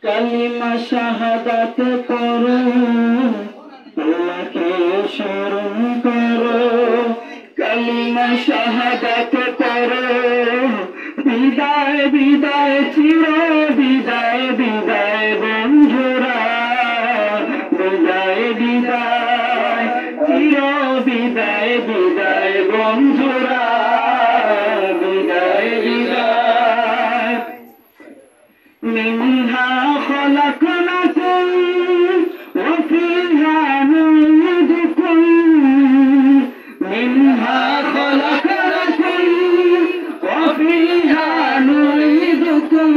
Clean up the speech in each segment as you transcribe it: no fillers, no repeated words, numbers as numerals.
কালিমা শাহাদাত পড়ো, আল্লাহকে স্মরণ করো। কালিমা শাহাদাত পড়ো, বিদায় বিদায় চির বিদায় বিদায় বন্ধুরা, বিদায় বিদায় চির বিদায় বিদায় বন্ধুরা, বিদায় বিদায়। মিনহা খলাকনাকুম ওয়া ফিহা নুঈদুকুম, মিনহা খলাকনাকুম ওয়া ফিহা নুঈদুকুম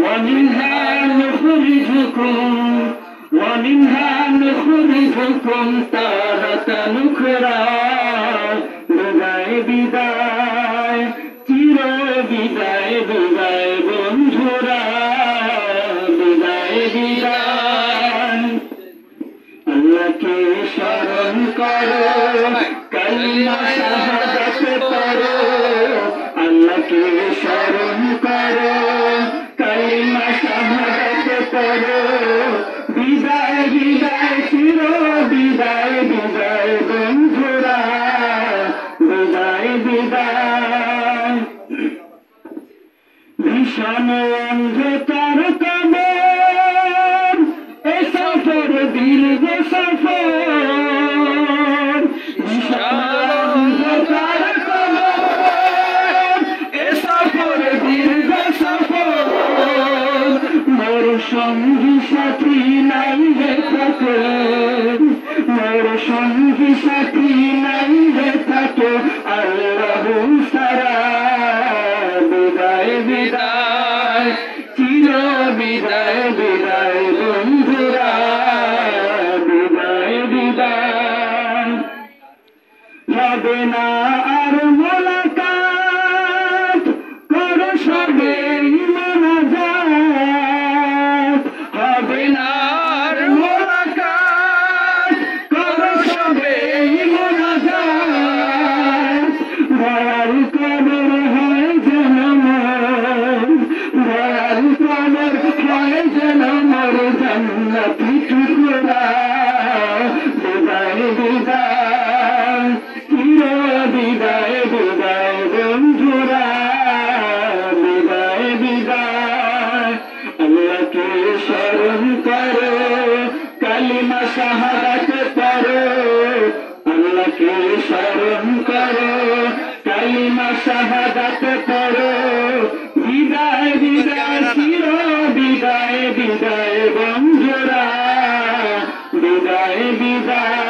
ওয়া মিনহা নুখরিজুকুম ওয়া মিনহা নুখরিজুকুম তারাতান উখরা। বিদায় বিদায় চির বিদায় বিদায় বন্ধুরা, বিদায় বিদায়। আল্লাহকে স্মরণ করো, কালিমা শাহাদাত পড়ো, আল্লাহকে স্মরণ করো, কালিমা শাহাদাত পড়ো, বিদায় বিদায় চির বিদায় বিদায় বন্ধুরা, বিদায় বিদায়। ভীষণ অন্ধকার কবর, এ সফর দীর্ঘ সফর, ভীষণ অন্ধকার কবর, এ সফর দীর্ঘ সফর। মোর সঙ্গী সাথী নাই রে থাকে, মোর সঙ্গী সাথী নাই রে থাকে আল্লাহু ছাড়া। বিদায় বিদায় চির বিদায় বিদায় বন্ধুরা, বিদায় বিদায়। হবে না আর মোলাকাত, করো সবেই মোনাজাত। হবে না আর মোলাকাত, করো সবেই মোনাজাত। দয়ার কবর হয় যেন মোর, দয়ার কবর হয় যেন মোর জান্নাতি টুকরা। বিদায় বিদায় চির বিদায় বিদায় বন্ধুরা, বিদায় বিদায়। আল্লাহকে স্মরণ করো, কালিমা শাহাদাত পড়ো, আল্লাহকে স্মরণ করো, কালিমা শাহাদাত পড়ো, বিদায় বিদায় চির বিদায় বিদায় বন্ধুরা, বিদায় বিদায়।